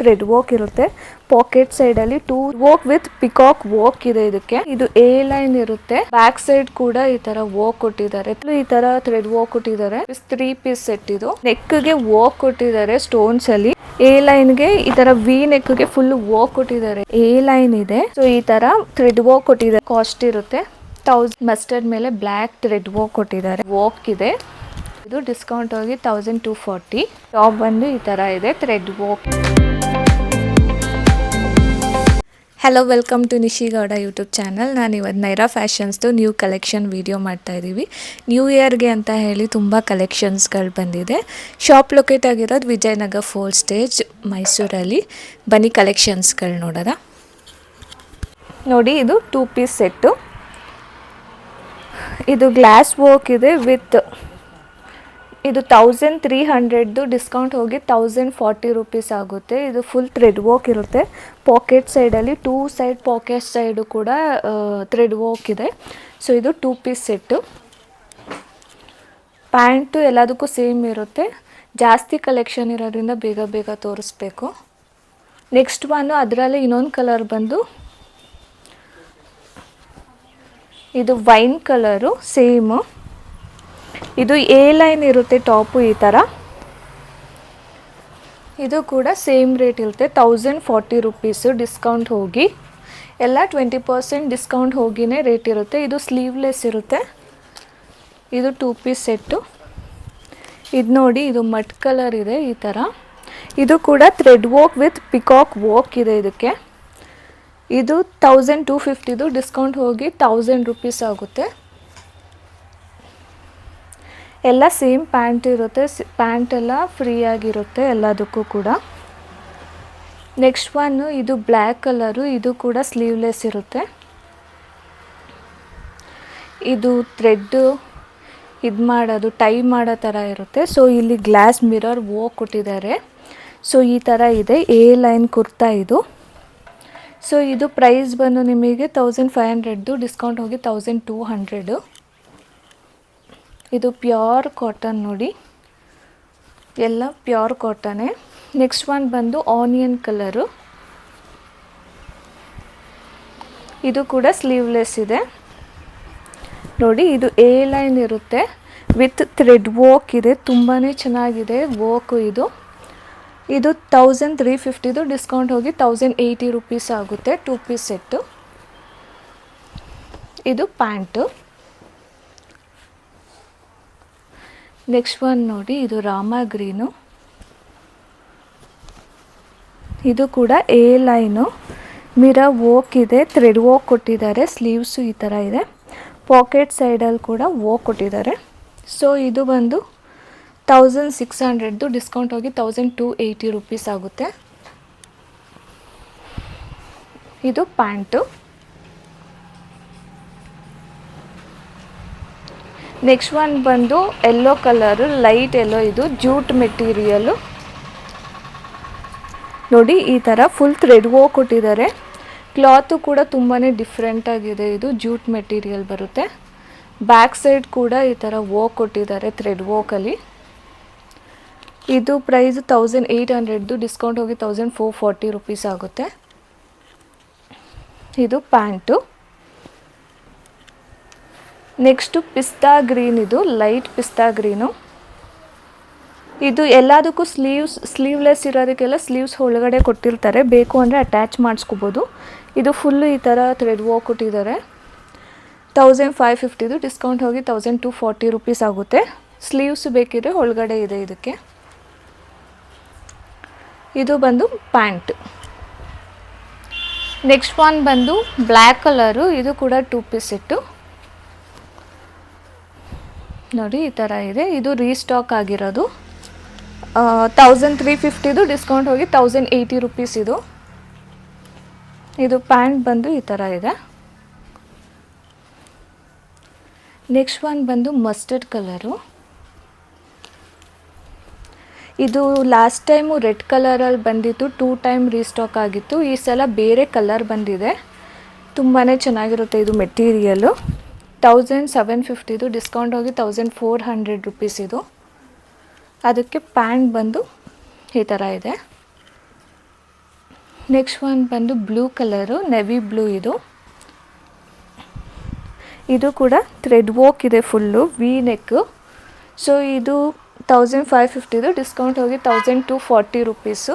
Thread work ಇರುತ್ತೆ. Packet side ಅಲ್ಲಿ 2 work with peacock work ಇದೆ. ಇದು ಎ ಲೈನ್ ಇರುತ್ತೆ. ಬ್ಯಾಕ್ ಸೈಡ್ ಕೂಡ ಈ ತರ ವರ್ಕ್ ಕೊಟ್ಟಿದ್ದಾರೆ. ಈ ತರ ಥ್ರೆಡ್ ವರ್ಕ್ ಕೊಟ್ಟಿದ್ದಾರೆ. 3 ಪೀಸ್ ಸೆಟ್ ಇದು. ನೆಕ್ ಗೆ ವರ್ಕ್ ಕೊಟ್ಟಿದ್ದಾರೆ ಸ್ಟೋನ್ಸ್ ಅಲ್ಲಿ. ಎ ಲೈನ್ ಗೆ ಈ ತರ ವಿ ನೆಕ್ ಗೆ ಫುಲ್ ವರ್ಕ್ ಕೊಟ್ಟಿದ್ದಾರೆ. ಎ ಲೈನ್ ಇದೆ. ಸೊ ಈ ತರ ಥ್ರೆಡ್ ವರ್ಕ್ ಕೊಟ್ಟಿದ್ದಾರೆ. ಕಾಸ್ಟ್ ಇರುತ್ತೆ 1000. ಮಸ್ಟರ್ಡ್ ಮೇಲೆ ಬ್ಲಾಕ್ ಥ್ರೆಡ್ ವರ್ಕ್ ಕೊಟ್ಟಿದ್ದಾರೆ. ವರ್ಕ್ ಇದೆ. ಇದು ಡಿಸ್ಕೌಂಟ್ ಹೋಗಿ 1240. ಟಾಪ್ ಬಂದು ಈ ತರ ಇದೆ thread work. Hello, welcome to Nishigowda YouTube channel. ನಾನು ಇವತ್ತು ನೈರಾ ಫ್ಯಾಷನ್ಸ್ದು ನ್ಯೂ ಕಲೆಕ್ಷನ್ ವಿಡಿಯೋ ಮಾಡ್ತಾ ಇದ್ದೀವಿ. ನ್ಯೂ ಇಯರ್ಗೆ ಅಂತ ಹೇಳಿ ತುಂಬ ಕಲೆಕ್ಷನ್ಸ್ಗಳು ಬಂದಿದೆ. ಶಾಪ್ ಲೊಕೇಟ್ ಆಗಿರೋದು ವಿಜಯನಗರ 4 ಸ್ಟೇಜ್ ಮೈಸೂರಲ್ಲಿ. ಬನ್ನಿ ಕಲೆಕ್ಷನ್ಸ್ಗಳು ನೋಡೋಣ. ನೋಡಿ, ಇದು 2 ಪೀಸ್ ಸೆಟ್ಟು. ಇದು ಗ್ಲಾಸ್ ವರ್ಕ್ ಇದೆ ವಿತ್ ಇದು 1300 ಡಿಸ್ಕೌಂಟ್ ಹೋಗಿ 1040 ರುಪೀಸ್ ಆಗುತ್ತೆ. ಇದು ಫುಲ್ ಥ್ರೆಡ್ ವರ್ಕ್ ಇರುತ್ತೆ. ಪಾಕೆಟ್ ಸೈಡಲ್ಲಿ 2 ಸೈಡ್ ಪಾಕೆಟ್ ಸೈಡು ಕೂಡ ಥ್ರೆಡ್ ವರ್ಕ್ ಇದೆ. ಸೊ ಇದು 2 ಪೀಸ್ ಸೆಟ್ಟು. ಪ್ಯಾಂಟು ಎಲ್ಲದಕ್ಕೂ ಸೇಮ್ ಇರುತ್ತೆ. ಜಾಸ್ತಿ ಕಲೆಕ್ಷನ್ ಇರೋದ್ರಿಂದ ಬೇಗ ಬೇಗ ತೋರಿಸ್ಬೇಕು. ನೆಕ್ಸ್ಟ್ ಒನ್ನು ಅದರಲ್ಲಿ ಇನ್ನೊಂದು ಕಲರ್ ಬಂದು ಇದು ವೈನ್ ಕಲರು ಸೇಮು. ಇದು ಎ ಲೈನ್ ಇರುತ್ತೆ ಟಾಪು ಈ ಥರ. ಇದು ಕೂಡ ಸೇಮ್ ರೇಟ್ ಇರುತ್ತೆ 1040 ರುಪೀಸು ಡಿಸ್ಕೌಂಟ್ ಹೋಗಿ. ಎಲ್ಲ 20% ಡಿಸ್ಕೌಂಟ್ ಹೋಗಿನೇ ರೇಟ್ ಇರುತ್ತೆ. ಇದು ಸ್ಲೀವ್ಲೆಸ್ ಇರುತ್ತೆ. ಇದು 2 ಪೀಸ್ ಸೆಟ್ಟು. ಇದು ನೋಡಿ, ಇದು ಮಡ್ ಕಲರ್ ಇದೆ ಈ ಥರ. ಇದು ಕೂಡ thread work with peacock work ಇದೆ ಇದಕ್ಕೆ. ಇದು 1250 ಡಿಸ್ಕೌಂಟ್ ಹೋಗಿ 1000 ರುಪೀಸ್ ಆಗುತ್ತೆ. ಎಲ್ಲ ಸೇಮ್ ಪ್ಯಾಂಟ್ ಇರುತ್ತೆ. ಪ್ಯಾಂಟ್ ಎಲ್ಲ ಫ್ರೀ ಆಗಿರುತ್ತೆ ಎಲ್ಲದಕ್ಕೂ ಕೂಡ. ನೆಕ್ಸ್ಟ್ ಒನ್ನು ಇದು ಬ್ಲ್ಯಾಕ್ ಕಲರು. ಇದು ಕೂಡ ಸ್ಲೀವ್ಲೆಸ್ ಇರುತ್ತೆ. ಇದು ಥ್ರೆಡ್ಡು ಇದು ಮಾಡೋದು ಟೈ ಮಾಡೋ ಥರ ಇರುತ್ತೆ. ಸೊ ಇಲ್ಲಿ ಗ್ಲಾಸ್ ಮಿರರ್ ವರ್ಕ್ ಕೊಟ್ಟಿದ್ದಾರೆ. ಸೊ ಈ ಥರ ಇದೆ. ಎ ಲೈನ್ ಕುರ್ತಾ ಇದು. ಸೊ ಇದು ಪ್ರೈಸ್ ಬಂದು ನಿಮಗೆ 1500 ಡಿಸ್ಕೌಂಟ್ ಹೋಗಿ 1200. ಇದು ಪ್ಯೂರ್ ಕಾಟನ್ ನೋಡಿ, ಎಲ್ಲ ಪ್ಯೂರ್ ಕಾಟನೇ. ನೆಕ್ಸ್ಟ್ ಒನ್ ಬಂದು ಆನಿಯನ್ ಕಲರು. ಇದು ಕೂಡ ಸ್ಲೀವ್ಲೆಸ್ ಇದೆ ನೋಡಿ. ಇದು ಎ ಲೈನ್ ಇರುತ್ತೆ ವಿತ್ ಥ್ರೆಡ್ ವರ್ಕ್ ಇದೆ. ತುಂಬಾ ಚೆನ್ನಾಗಿದೆ ವರ್ಕು ಇದು. ಇದು 1350 ಡಿಸ್ಕೌಂಟ್ ಹೋಗಿ 1080 ರುಪೀಸ್ ಆಗುತ್ತೆ. 2 ಪೀಸ್ ಸೆಟ್ಟು. ಇದು ಪ್ಯಾಂಟು. ನೆಕ್ಸ್ಟ್ ಒನ್ ನೋಡಿ, ಇದು ರಾಮ ಗ್ರೀನು. ಇದು ಕೂಡ ಎ ಲೈನು. ಮಿರರ್ ವರ್ಕ್ ಇದೆ. ಥ್ರೆಡ್ ವರ್ಕ್ ಕೊಟ್ಟಿದ್ದಾರೆ. ಸ್ಲೀವ್ಸು ಈ ಥರ ಇದೆ. ಪಾಕೆಟ್ ಸೈಡಲ್ಲಿ ಕೂಡ ವರ್ಕ್ ಕೊಟ್ಟಿದ್ದಾರೆ. ಸೊ ಇದು ಬಂದು 1600 ಡಿಸ್ಕೌಂಟ್ ಹೋಗಿ 1280 ರುಪೀಸ್ ಆಗುತ್ತೆ. ಇದು ಪ್ಯಾಂಟು. ನೆಕ್ಸ್ಟ್ ಒನ್ ಬಂದು ಯೆಲ್ಲೋ ಕಲರು, ಲೈಟ್ ಯೆಲ್ಲೋ. ಇದು ಜೂಟ್ ಮೆಟೀರಿಯಲು ನೋಡಿ. ಈ ಥರ ಫುಲ್ ಥ್ರೆಡ್ ವರ್ಕ್ ಕೊಟ್ಟಿದ್ದಾರೆ. ಕ್ಲಾತು ಕೂಡ ತುಂಬಾ ಡಿಫ್ರೆಂಟ್ ಆಗಿದೆ. ಇದು ಜೂಟ್ ಮೆಟೀರಿಯಲ್ ಬರುತ್ತೆ. ಬ್ಯಾಕ್ ಸೈಡ್ ಕೂಡ ಈ ಥರ ವರ್ಕ್ ಕೊಟ್ಟಿದ್ದಾರೆ ಥ್ರೆಡ್ ವರ್ಕಲ್ಲಿ. ಇದು ಪ್ರೈಸ್ 1800 ಡಿಸ್ಕೌಂಟ್ ಹೋಗಿ 1440 ರುಪೀಸ್ ಆಗುತ್ತೆ. ಇದು ಪ್ಯಾಂಟು. ನೆಕ್ಸ್ಟು ಪಿಸ್ತಾ ಗ್ರೀನ್. ಇದು ಲೈಟ್ ಪಿಸ್ತಾ ಗ್ರೀನು. ಇದು ಎಲ್ಲದಕ್ಕೂ ಸ್ಲೀವ್ಲೆಸ್ ಇರೋದಕ್ಕೆಲ್ಲ ಸ್ಲೀವ್ಸ್ ಒಳಗಡೆ ಕೊಟ್ಟಿರ್ತಾರೆ. ಬೇಕು ಅಂದರೆ ಅಟ್ಯಾಚ್ ಮಾಡಿಸ್ಕೋಬೋದು. ಇದು ಫುಲ್ಲು ಈ ಥರ ಥ್ರೆಡ್ ವರ್ಕ್ ಕೊಟ್ಟಿದ್ದಾರೆ. 1550 ಡಿಸ್ಕೌಂಟ್ ಹೋಗಿ 1240 ರುಪೀಸ್ ಆಗುತ್ತೆ. ಸ್ಲೀವ್ಸ್ ಬೇಕಿದ್ರೆ ಒಳಗಡೆ ಇದೆ ಇದಕ್ಕೆ. ಇದು ಬಂದು ಪ್ಯಾಂಟ್. ನೆಕ್ಸ್ಟ್ ಒನ್ ಬಂದು ಬ್ಲ್ಯಾಕ್ ಕಲರು. ಇದು ಕೂಡ 2 ಪೀಸ್ ಸೆಟ್ಟು ನೋಡಿ. ಈ ಥರ ಇದೆ. ಇದು ರೀಸ್ಟಾಕ್ ಆಗಿರೋದು. 1350 ಡಿಸ್ಕೌಂಟ್ ಹೋಗಿ 1080 ರುಪೀಸ್ ಇದು. ಇದು ಪ್ಯಾಂಟ್ ಬಂದು ಈ ಥರ ಇದೆ. ನೆಕ್ಸ್ಟ್ ಒನ್ ಬಂದು ಮಸ್ಟರ್ಡ್ ಕಲರು. ಇದು ಲಾಸ್ಟ್ ಟೈಮು ರೆಡ್ ಕಲರಲ್ಲಿ ಬಂದಿತ್ತು. 2 ಟೈಮ್ ರೀಸ್ಟಾಕ್ ಆಗಿತ್ತು. ಈ ಸಲ ಬೇರೆ ಕಲರ್ ಬಂದಿದೆ. ತುಂಬಾ ಚೆನ್ನಾಗಿರುತ್ತೆ ಇದು ಮೆಟೀರಿಯಲು. 1750 ಡಿಸ್ಕೌಂಟ್ ಹೋಗಿ 1400 ರುಪೀಸ್ ಇದು. ಅದಕ್ಕೆ ಪ್ಯಾಂಟ್ ಬಂದು ಈ ಥರ ಇದೆ. ನೆಕ್ಸ್ಟ್ ಒನ್ ಬಂದು ಬ್ಲೂ ಕಲರು, ನೆವಿ ಬ್ಲೂ ಇದು ಕೂಡ ಥ್ರೆಡ್ ವರ್ಕ್ ಇದೆ, ಫುಲ್ಲು ವಿ ನೆಕ್. ಸೊ ಇದು 1550, ಡಿಸ್ಕೌಂಟ್ ಹೋಗಿ 1240 ರುಪೀಸು.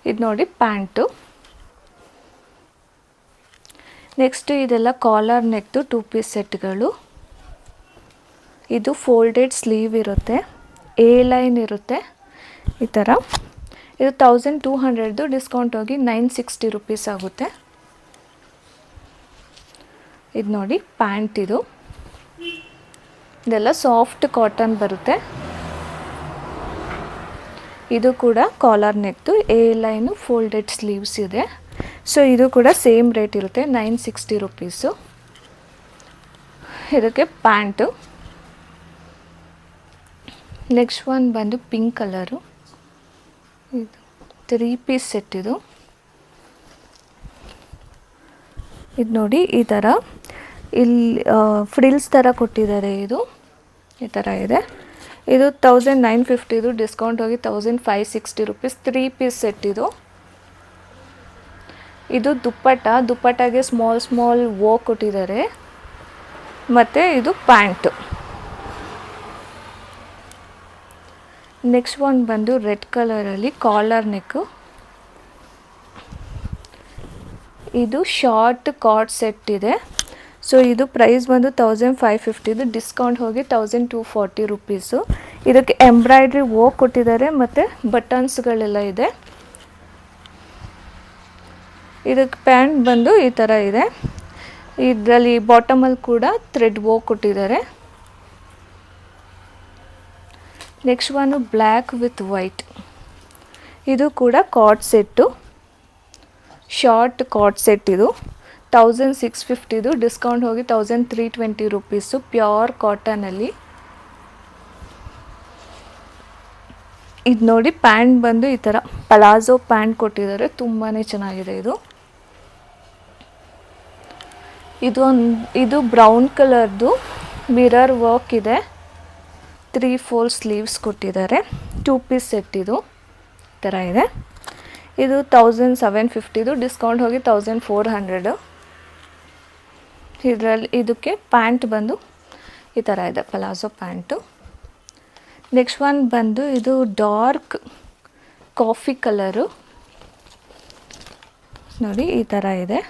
ಇದು ನೋಡಿ ಪ್ಯಾಂಟು. ನೆಕ್ಸ್ಟ್ ಇದೆಲ್ಲ ಕಾಲರ್ ನೆಕ್ದು 2 ಪೀಸ್ ಸೆಟ್ಗಳು. ಇದು ಫೋಲ್ಡೆಡ್ ಸ್ಲೀವ್ ಇರುತ್ತೆ, ಎ ಲೈನ್ ಇರುತ್ತೆ ಈ ಥರ. ಇದು 1200, ಡಿಸ್ಕೌಂಟ್ ಹೋಗಿ 960 ರುಪೀಸ್ ಆಗುತ್ತೆ. ಇದು ನೋಡಿ ಪ್ಯಾಂಟ್. ಇದೆಲ್ಲ ಸಾಫ್ಟ್ ಕಾಟನ್ ಬರುತ್ತೆ. ಇದು ಕೂಡ ಕಾಲರ್ ನೆಕ್ದು, ಎ ಲೈನು, ಫೋಲ್ಡೆಡ್ ಸ್ಲೀವ್ಸ್ ಇದೆ. ಸೊ ಇದು ಕೂಡ ಸೇಮ್ ರೇಟ್ ಇರುತ್ತೆ, 960 ರುಪೀಸು. ಇದಕ್ಕೆ ಪ್ಯಾಂಟು. ನೆಕ್ಸ್ಟ್ ಒನ್ ಬಂದು ಪಿಂಕ್ ಕಲರು. ಇದು 3 ಪೀಸ್ ಸೆಟ್ ಇದು ನೋಡಿ ಈ ಥರ. ಇಲ್ಲಿ ಫ್ರಿಲ್ಸ್ ಥರ ಕೊಟ್ಟಿದ್ದಾರೆ. ಇದು ಈ ಥರ ಇದೆ. ಇದು 1950, ಡಿಸ್ಕೌಂಟ್ ಹೋಗಿ 1560 ರುಪೀಸ್. 3 ಪೀಸ್ ಸೆಟ್ ಇದು ದುಪ್ಪಟ್ಟಾಗೆ ಸ್ಮಾಲ್ ವರ್ಕ್ ಕೊಟ್ಟಿದ್ದಾರೆ. ಮತ್ತು ಇದು ಪ್ಯಾಂಟು. ನೆಕ್ಸ್ಟ್ ಒನ್ ಬಂದು ರೆಡ್ ಕಲರಲ್ಲಿ ಕಾಲರ್ ನೆಕ್ಕು. ಇದು ಶಾರ್ಟ್ ಕಾರ್ಡ್ ಸೆಟ್ ಇದೆ. ಸೊ ಇದು ಪ್ರೈಸ್ ಬಂದು 1550, ಡಿಸ್ಕೌಂಟ್ ಹೋಗಿ 1240 ರುಪೀಸು. ಇದಕ್ಕೆ ಎಂಬ್ರಾಯ್ಡ್ರಿ ವರ್ಕ್ ಕೊಟ್ಟಿದ್ದಾರೆ ಮತ್ತು ಬಟನ್ಸ್ಗಳೆಲ್ಲ ಇದೆ. ಇದಕ್ಕೆ ಪ್ಯಾಂಟ್ ಬಂದು ಈ ಥರ ಇದೆ. ಇದರಲ್ಲಿ ಬಾಟಮಲ್ಲಿ ಕೂಡ ಥ್ರೆಡ್ ವರ್ಕ್ ಕೊಟ್ಟಿದ್ದಾರೆ. Next one black with white. ಇದು ಕೂಡ card set, short card set. ಇದು 1650, ಡಿಸ್ಕೌಂಟ್ ಹೋಗಿ 1320 ರುಪೀಸು. ಪ್ಯೂರ್ ಕಾಟನಲ್ಲಿ. ಇದು ನೋಡಿ ಪ್ಯಾಂಟ್ ಬಂದು ಈ ಥರ ಪಲಾಜೋ ಪ್ಯಾಂಟ್ ಕೊಟ್ಟಿದ್ದಾರೆ, ತುಂಬಾ ಚೆನ್ನಾಗಿದೆ ಇದು. ಇದು ಬ್ರೌನ್ ಕಲರ್ದು ಮಿರರ್ ವರ್ಕ್ ಇದೆ. 3/4 ಸ್ಲೀವ್ಸ್ ಕೊಟ್ಟಿದ್ದಾರೆ. 2 ಪೀಸ್ ಸೆಟ್ ಇದು ಈ ಥರ ಇದೆ. ಇದು 1750, ಡಿಸ್ಕೌಂಟ್ ಹೋಗಿ 1400. ಇದಕ್ಕೆ ಪ್ಯಾಂಟ್ ಬಂದು ಈ ಥರ ಇದೆ, ಪಲಾಜೋ ಪ್ಯಾಂಟು. ನೆಕ್ಸ್ಟ್ ಒನ್ ಬಂದು ಇದು ಡಾರ್ಕ್ ಕಾಫಿ ಕಲರು ನೋಡಿ ಈ ಥರ ಇದೆ.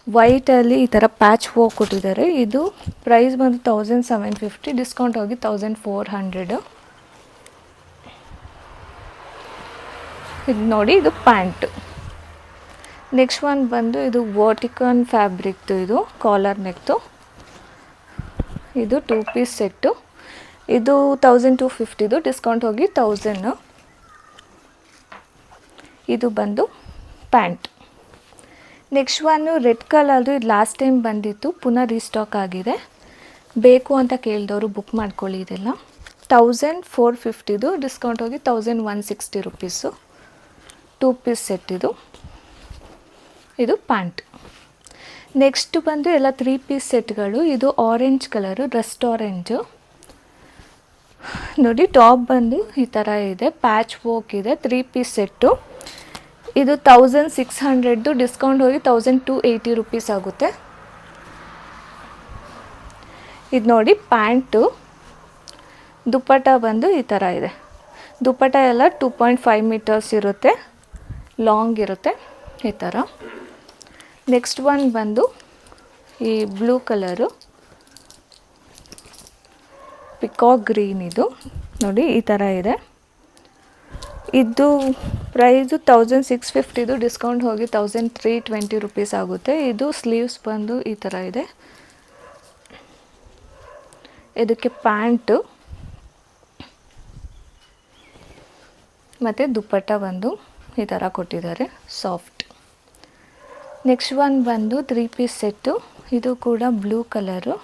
ವೈಟಲ್ಲಿ ಈ ಥರ ಪ್ಯಾಚ್ ವರ್ಕ್ ಕೊಟ್ಟಿದ್ದಾರೆ. ಇದು ಪ್ರೈಸ್ ಬಂದು 1750, ಡಿಸ್ಕೌಂಟ್ ಹೋಗಿ 1400. ಇದು ನೋಡಿ ಇದು ಪ್ಯಾಂಟು. ನೆಕ್ಸ್ಟ್ ಒನ್ ಬಂದು ಇದು ವರ್ಟಿಕನ್ ಫ್ಯಾಬ್ರಿಕ್ದು, ಇದು ಕಾಲರ್ ನೆಕ್ದು. ಇದು 2 ಪೀಸ್ ಸೆಟ್ಟು. ಇದು 1250, ಡಿಸ್ಕೌಂಟ್ ಹೋಗಿ 1000. ಇದು ಬಂದು ಪ್ಯಾಂಟ್. ನೆಕ್ಸ್ಟ್ ಒನ್ನು ರೆಡ್ ಕಲರ್ದು. ಇದು ಲಾಸ್ಟ್ ಟೈಮ್ ಬಂದಿತ್ತು, ಪುನಃ ರೀಸ್ಟಾಕ್ ಆಗಿದೆ. ಬೇಕು ಅಂತ ಕೇಳಿದವರು ಬುಕ್ ಮಾಡ್ಕೊಳ್ಳಿ. ಇದೆಲ್ಲ 1450, ಡಿಸ್ಕೌಂಟ್ ಹೋಗಿ 1160 ರುಪೀಸು. 2 ಪೀಸ್ ಸೆಟ್ ಇದು ಪ್ಯಾಂಟ್. ನೆಕ್ಸ್ಟ್ ಬಂದು ಎಲ್ಲ 3 ಪೀಸ್ ಸೆಟ್ಗಳು. ಇದು ಆರೆಂಜ್ ಕಲರು, ರಸ್ಟ್ ಆರೆಂಜು ನೋಡಿ. ಟಾಪ್ ಬಂದು ಈ ಥರ ಇದೆ, ಪ್ಯಾಚ್ ವರ್ಕ್ ಇದೆ. 3 ಪೀಸ್ ಸೆಟ್ಟು. ಇದು 1600, ಡಿಸ್ಕೌಂಟ್ ಹೋಗಿ 1280 ರುಪೀಸ್ ಆಗುತ್ತೆ. ಇದು ನೋಡಿ ಪ್ಯಾಂಟು. ದುಪ್ಪಟ್ಟ ಬಂದು ಈ ಥರ ಇದೆ. ದುಪ್ಪಟ್ಟ ಎಲ್ಲ 2.5 ಮೀಟರ್ಸ್ ಇರುತ್ತೆ, ಲಾಂಗ್ ಇರುತ್ತೆ ಈ ಥರ. ನೆಕ್ಸ್ಟ್ ಒನ್ ಬಂದು ಈ ಬ್ಲೂ ಕಲರು, ಪಿಕಾಕ್ ಗ್ರೀನ್. ಇದು ನೋಡಿ ಈ ಥರ ಇದೆ. ಇದು ಪ್ರೈಸು 1650, ಡಿಸ್ಕೌಂಟ್ ಹೋಗಿ 1320 ರುಪೀಸ್ ಆಗುತ್ತೆ. ಇದು ಸ್ಲೀವ್ಸ್ ಬಂದು ಈ ಥರ ಇದೆ. ಇದಕ್ಕೆ ಪ್ಯಾಂಟು ಮತ್ತು ದುಪ್ಪಟ್ಟ ಬಂದು ಈ ಥರ ಕೊಟ್ಟಿದ್ದಾರೆ, ಸಾಫ್ಟ್. ನೆಕ್ಸ್ಟ್ ಒನ್ ಬಂದು 3 ಪೀಸ್ ಸೆಟ್ಟು. ಇದು ಕೂಡ ಬ್ಲೂ ಕಲರು.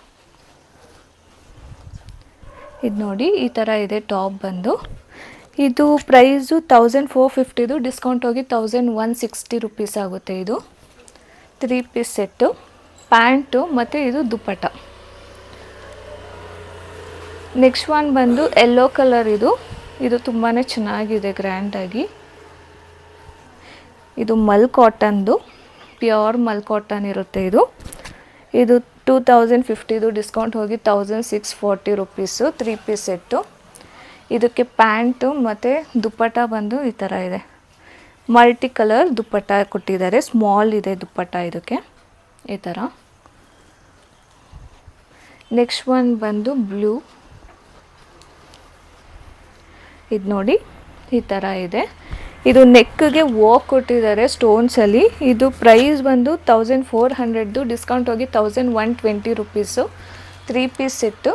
ಇದು ನೋಡಿ ಈ ಥರ ಇದೆ ಟಾಪ್ ಬಂದು. ಇದು ಪ್ರೈಸು 1450, ಡಿಸ್ಕೌಂಟ್ ಹೋಗಿ 1160 ರುಪೀಸ್ ಆಗುತ್ತೆ. ಇದು 3 ಪೀಸ್ ಸೆಟ್ಟು, ಪ್ಯಾಂಟು ಮತ್ತು ಇದು ದುಪ್ಪಟ್ಟ. ನೆಕ್ಸ್ಟ್ ಒನ್ ಬಂದು ಯೆಲ್ಲೋ ಕಲರ್. ಇದು ತುಂಬಾ ಚೆನ್ನಾಗಿದೆ, ಗ್ರ್ಯಾಂಡಾಗಿ. ಇದು ಮಲ್ ಕಾಟನ್ದು, ಪ್ಯೂರ್ ಮಲ್ ಕಾಟನ್ ಇರುತ್ತೆ ಇದು. ಇದು 2050 ಡಿಸ್ಕೌಂಟ್ ಹೋಗಿ 1640 ರುಪೀಸು 3 ಪೀಸ್ ಸೆಟ್ಟು. ಇದಕ್ಕೆ ಪ್ಯಾಂಟು ಮತ್ತು ದುಪ್ಪಟ್ಟ ಬಂದು ಈ ಥರ ಇದೆ. ಮಲ್ಟಿ ಕಲರ್ ದುಪ್ಪಟ್ಟ ಕೊಟ್ಟಿದ್ದಾರೆ. ಸ್ಮಾಲ್ ಇದೆ ದುಪ್ಪಟ್ಟ ಇದಕ್ಕೆ ಈ ಥರ. ನೆಕ್ಸ್ಟ್ ಒನ್ ಬಂದು ಬ್ಲೂ. ಇದು ನೋಡಿ ಈ ಥರ ಇದೆ. ಇದು ನೆಕ್ಗೆ ವರ್ಕ್ ಕೊಟ್ಟಿದ್ದಾರೆ ಸ್ಟೋನ್ಸಲ್ಲಿ. ಇದು ಪ್ರೈಸ್ ಬಂದು 1400, ಡಿಸ್ಕೌಂಟ್ ಹೋಗಿ 1120 ರುಪೀಸು 3 ಪೀಸ್ ಸೆಟ್ಟು.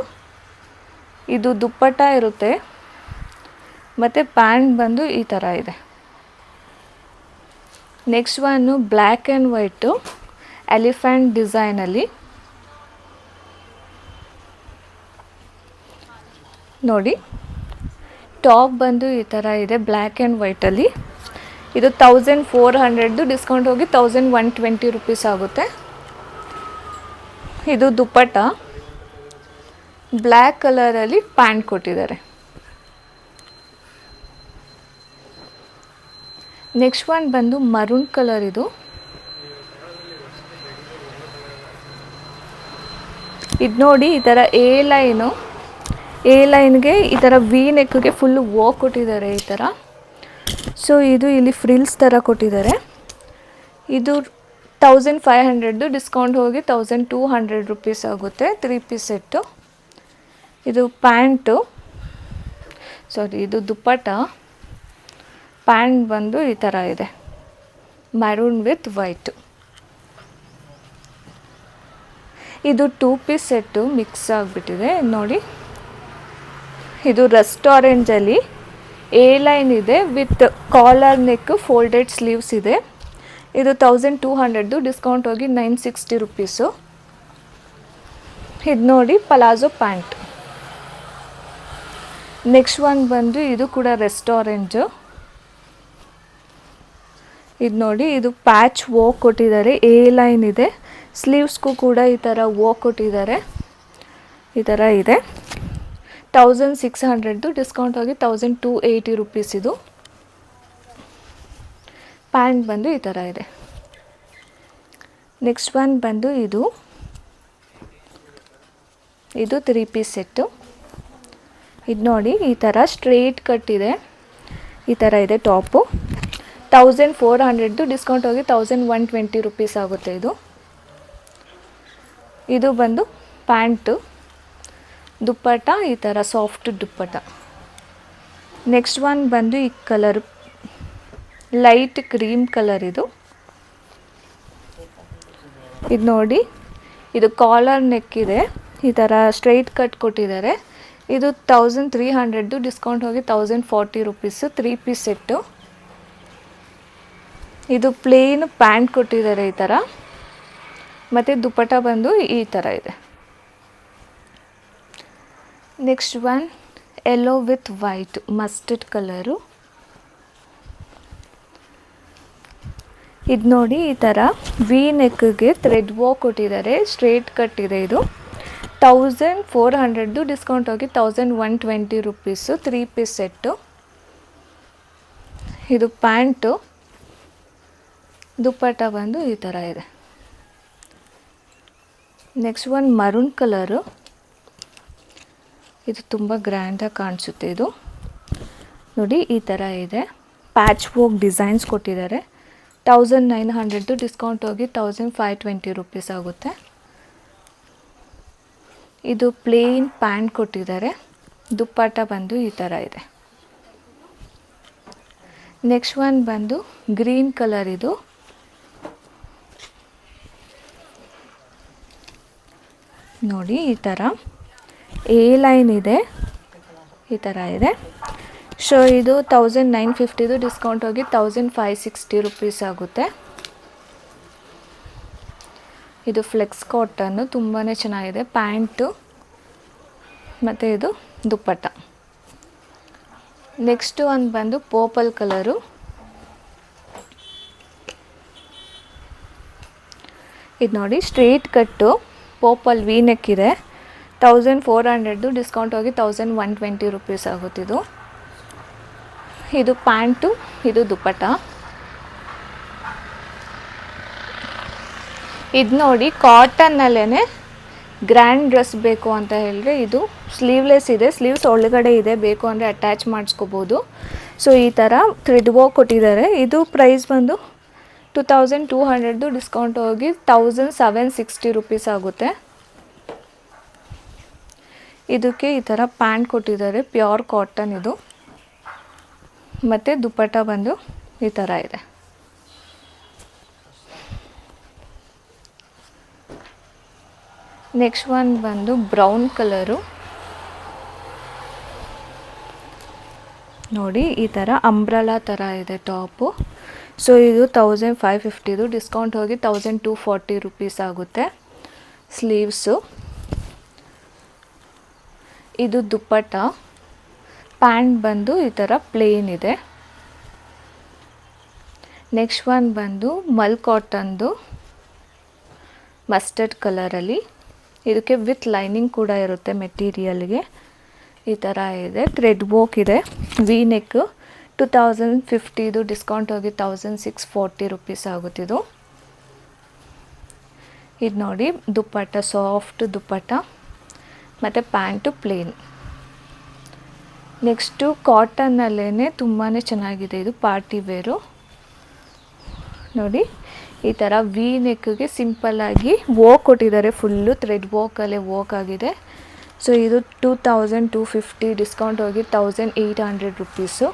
ಇದು ದುಪ್ಪಟ್ಟ ಇರುತ್ತೆ ಮತ್ತು ಪ್ಯಾಂಟ್ ಬಂದು ಈ ಥರ ಇದೆ. Next one black and white elephant ಡಿಸೈನಲ್ಲಿ ನೋಡಿ. ಟಾಪ್ ಬಂದು ಈ ಥರ ಇದೆ ಬ್ಲ್ಯಾಕ್ ಆ್ಯಂಡ್ ವೈಟಲ್ಲಿ. ಇದು 1400, ಡಿಸ್ಕೌಂಟ್ ಹೋಗಿ 1120 ರುಪೀಸ್ ಆಗುತ್ತೆ. ಇದು ದುಪ್ಪಟ್ಟ ಬ್ಲ್ಯಾಕ್ ಕಲರಲ್ಲಿ ಪ್ಯಾಂಟ್ ಕೊಟ್ಟಿದ್ದಾರೆ. ನೆಕ್ಸ್ಟ್ ಒನ್ ಬಂದು ಮರೂನ್ ಕಲರ್. ಇದು ನೋಡಿ ಈ ಥರ ಎ ಲೈನ್ಗೆ ಈ ಥರ ವಿ ನೆಕ್ಗೆ ಫುಲ್ಲು ವರ್ಕ್ ಕೊಟ್ಟಿದ್ದಾರೆ ಈ ಥರ. ಸೊ ಇದು ಇಲ್ಲಿ ಫ್ರಿಲ್ಸ್ ಥರ ಕೊಟ್ಟಿದ್ದಾರೆ. ಇದು 1500, ಡಿಸ್ಕೌಂಟ್ ಹೋಗಿ 1200 ರುಪೀಸ್ ಆಗುತ್ತೆ 3 ಪೀಸ್ ಸೆಟ್ಟು. ಇದು ಪ್ಯಾಂಟು ಇದು ದುಪ್ಪಟ್ಟ. ಪ್ಯಾಂಟ್ ಬಂದು ಈ ಥರ ಇದೆ ಮ್ಯಾರೂನ್ ವಿತ್ ವೈಟು. ಇದು 2 ಪೀಸ್ ಸೆಟ್ಟು ಮಿಕ್ಸ್ ಆಗಿಬಿಟ್ಟಿದೆ ನೋಡಿ. ಇದು ರಸ್ಟ್ ಆರೆಂಜಲ್ಲಿ ಎ ಲೈನ್ ಇದೆ with collar neck folded sleeves ಇದೆ. ಇದು 1200, ಡಿಸ್ಕೌಂಟ್ ಹೋಗಿ 960 ರುಪೀಸು. ಇದು ನೋಡಿ ಪಲಾಜೋ ಪ್ಯಾಂಟ್. ನೆಕ್ಸ್ಟ್ ಒನ್ ಬಂದು ಇದು ಕೂಡ ರೆಸ್ಟ್ ಆರೆಂಜು. ಇದು ನೋಡಿ ಇದು ಪ್ಯಾಚ್ ವರ್ಕ್ ಕೊಟ್ಟಿದ್ದಾರೆ. ಎ ಲೈನ್ ಇದೆ. ಸ್ಲೀವ್ಸ್ಗೂ ಕೂಡ ಈ ಥರ ವರ್ಕ್ ಕೊಟ್ಟಿದ್ದಾರೆ. ಈ ಥರ ಇದೆ. 1600, ಡಿಸ್ಕೌಂಟ್ ಹೋಗಿ 1280 ರುಪೀಸ್. ಇದು ಪ್ಯಾಂಟ್ ಬಂದು ಈ ಥರ ಇದೆ. ನೆಕ್ಸ್ಟ್ ಒನ್ ಬಂದು ಇದು 3 ಪೀಸ್ ಸೆಟ್ಟು. ಇದು ನೋಡಿ ಈ ಥರ ಸ್ಟ್ರೇಟ್ ಕಟ್ ಇದೆ. ಈ ಥರ ಇದೆ ಟಾಪು. 1400, ಡಿಸ್ಕೌಂಟ್ ಹೋಗಿ 1120 ರುಪೀಸ್ ಆಗುತ್ತೆ. ಇದು ಬಂದು ಪ್ಯಾಂಟು, ದುಪ್ಪಟ್ಟ ಈ ಥರ ಸಾಫ್ಟ್ ದುಪ್ಪಟ್ಟ. ನೆಕ್ಸ್ಟ್ ಒನ್ ಬಂದು ಈ ಕಲರ್ ಲೈಟ್ ಕ್ರೀಮ್ ಕಲರ್. ಇದು ನೋಡಿ ಇದು ಕಾಲರ್ ನೆಕ್ ಇದೆ. ಈ ಥರ ಸ್ಟ್ರೈಟ್ ಕಟ್ ಕೊಟ್ಟಿದ್ದಾರೆ. ಇದು 1300, ಡಿಸ್ಕೌಂಟ್ ಹೋಗಿ 1040 ರುಪೀಸು 3 ಪೀಸ್ ಸೆಟ್ಟು. ಇದು ಪ್ಲೇನ್ ಪ್ಯಾಂಟ್ ಕೊಟ್ಟಿದ್ದಾರೆ ಈ ಥರ. ಮತ್ತು ದುಪ್ಪಟ್ಟ ಬಂದು ಈ ಥರ ಇದೆ. Next one yellow with white mustard colour. ಇದು ನೋಡಿ ಈ ಥರ ವಿ ನೆಕ್ಗೆ ಥ್ರೆಡ್ ವರ್ಕ್ ಕೊಟ್ಟಿದ್ದಾರೆ. ಸ್ಟ್ರೇಟ್ ಕಟ್ ಇದೆ. ಇದು 1400, ಡಿಸ್ಕೌಂಟ್ ಹೋಗಿ 1120 ರುಪೀಸು 3 ಪೀಸ್ ಸೆಟ್ಟು. ಇದು ಪ್ಯಾಂಟು, ದುಪ್ಪಟ್ಟ ಬಂದು ಈ ಥರ ಇದೆ. Next one maroon colour. ಇದು ತುಂಬ ಗ್ರ್ಯಾಂಡಾಗಿ ಕಾಣಿಸುತ್ತೆ. ಇದು ನೋಡಿ ಈ ಥರ ಇದೆ. ಪ್ಯಾಚ್ ವರ್ಕ್ ಡಿಸೈನ್ಸ್ ಕೊಟ್ಟಿದ್ದಾರೆ. 1900, ಡಿಸ್ಕೌಂಟ್ ಹೋಗಿ 1520 ರುಪೀಸ್ ಆಗುತ್ತೆ. ಇದು ಪ್ಲೇನ್ ಪ್ಯಾಂಟ್ ಕೊಟ್ಟಿದ್ದಾರೆ. ದುಪ್ಪಟ್ಟ ಬಂದು ಈ ಥರ ಇದೆ. ನೆಕ್ಸ್ಟ್ ಒನ್ ಬಂದು ಗ್ರೀನ್ ಕಲರ್. ಇದು ನೋಡಿ ಈ ಥರ ಎ ಲೈನ್ ಇದೆ. ಈ ಥರ ಇದೆ. ಸೊ ಇದು 1950, ಡಿಸ್ಕೌಂಟ್ ಹೋಗಿ 1560 ರುಪೀಸ್ ಆಗುತ್ತೆ. ಇದು ಫ್ಲೆಕ್ಸ್ ಕಾಟನ್ನು ತುಂಬಾ ಚೆನ್ನಾಗಿದೆ. ಪ್ಯಾಂಟು ಮತ್ತು ಇದು ದುಪ್ಪಟ್ಟ. ನೆಕ್ಸ್ಟ್ ಒಂದು ಬಂದು ಪರ್ಪಲ್ ಕಲರು. ಇದು ನೋಡಿ ಸ್ಟ್ರೇಟ್ ಕಟ್ಟು ಪರ್ಪಲ್ ವಿ ನೆಕ್ ಇದೆ. 1400, ಡಿಸ್ಕೌಂಟ್ ಹೋಗಿ 1120 ರುಪೀಸ್ ಆಗುತ್ತಿದ್ದು. ಇದು ಪ್ಯಾಂಟು, ಇದು ದುಪ್ಪಟ್ಟ. ಇದು ನೋಡಿ ಕಾಟನ್ನಲ್ಲೇ ಗ್ರ್ಯಾಂಡ್ ಡ್ರೆಸ್ ಬೇಕು ಅಂತ ಹೇಳಿದ್ರೆ ಇದು ಸ್ಲೀವ್ಲೆಸ್ ಇದೆ, ಸ್ಲೀವ್ಸ್ ಒಳಗಡೆ ಇದೆ, ಬೇಕು ಅಂದರೆ ಅಟ್ಯಾಚ್ ಮಾಡಿಸ್ಕೋಬೋದು. ಸೊ ಈ ಥರ ಥ್ರೆಡ್ ವರ್ಕ್ ಕೊಟ್ಟಿದ್ದಾರೆ. ಇದು ಪ್ರೈಸ್ ಬಂದು 2200 ಡಿಸ್ಕೌಂಟ್ ಹೋಗಿ 1760 ರೂಪೀಸ್ ಆಗುತ್ತೆ. ಇದಕ್ಕೆ ಈ ಥರ ಪ್ಯಾಂಟ್ ಕೊಟ್ಟಿದ್ದಾರೆ, ಪ್ಯೂರ್ ಕಾಟನ್ ಇದು. ಮತ್ತು ದುಪ್ಪಟ್ಟ ಬಂದು ಈ ಥರ ಇದೆ. ನೆಕ್ಸ್ಟ್ ಒನ್ ಬಂದು ಬ್ರೌನ್ ಕಲರು. ನೋಡಿ ಈ ಥರ ಅಂಬ್ರಲಾ ಥರ ಇದೆ ಟಾಪು. ಸೊ ಇದು 1550, ಡಿಸ್ಕೌಂಟ್ ಹೋಗಿ 1240 ರೂಪೀಸ್ ಆಗುತ್ತೆ. ಸ್ಲೀವ್ಸು. ಇದು ದುಪ್ಪಟ್ಟ. ಪ್ಯಾಂಟ್ ಬಂದು ಈ ಥರ ಪ್ಲೇನ್ ಇದೆ. ನೆಕ್ಸ್ಟ್ ಒನ್ ಬಂದು ಮಲ್ ಕಾಟನ್ದು ಮಸ್ಟರ್ಡ್ ಕಲರಲ್ಲಿ. ಇದಕ್ಕೆ ವಿತ್ ಲೈನಿಂಗ್ ಕೂಡ ಇರುತ್ತೆ ಮೆಟೀರಿಯಲ್ಗೆ. ಈ ಥರ ಇದೆ, ಥ್ರೆಡ್ ವರ್ಕ್ ಇದೆ, ವಿ ನೆಕ್. 2050, ಡಿಸ್ಕೌಂಟ್ ಹೋಗಿ 1640 ರೂಪೀಸ್ ಆಗುತ್ತಿದ್ದು. ಇದು ನೋಡಿ ದುಪ್ಪಟ್ಟ, ಸಾಫ್ಟ್ ದುಪ್ಪಟ್ಟ ಮತ್ತು ಪ್ಯಾಂಟು ಪ್ಲೇನ್. ನೆಕ್ಸ್ಟು ಕಾಟನ್ನಲ್ಲೇ ತುಂಬಾ ಚೆನ್ನಾಗಿದೆ, ಇದು ಪಾರ್ಟಿ ವೇರು. ನೋಡಿ ಈ ಥರ ವಿ ನೆಕ್ಗೆ ಸಿಂಪಲ್ಲಾಗಿ ವೋಕ್ ಕೊಟ್ಟಿದ್ದಾರೆ, ಫುಲ್ಲು ಥ್ರೆಡ್ ವೋಕಲ್ಲೇ ವೋಕ್ ಆಗಿದೆ. ಸೊ ಇದು 2250, ಡಿಸ್ಕೌಂಟ್ ಹೋಗಿ 1800 ರೂಪೀಸು.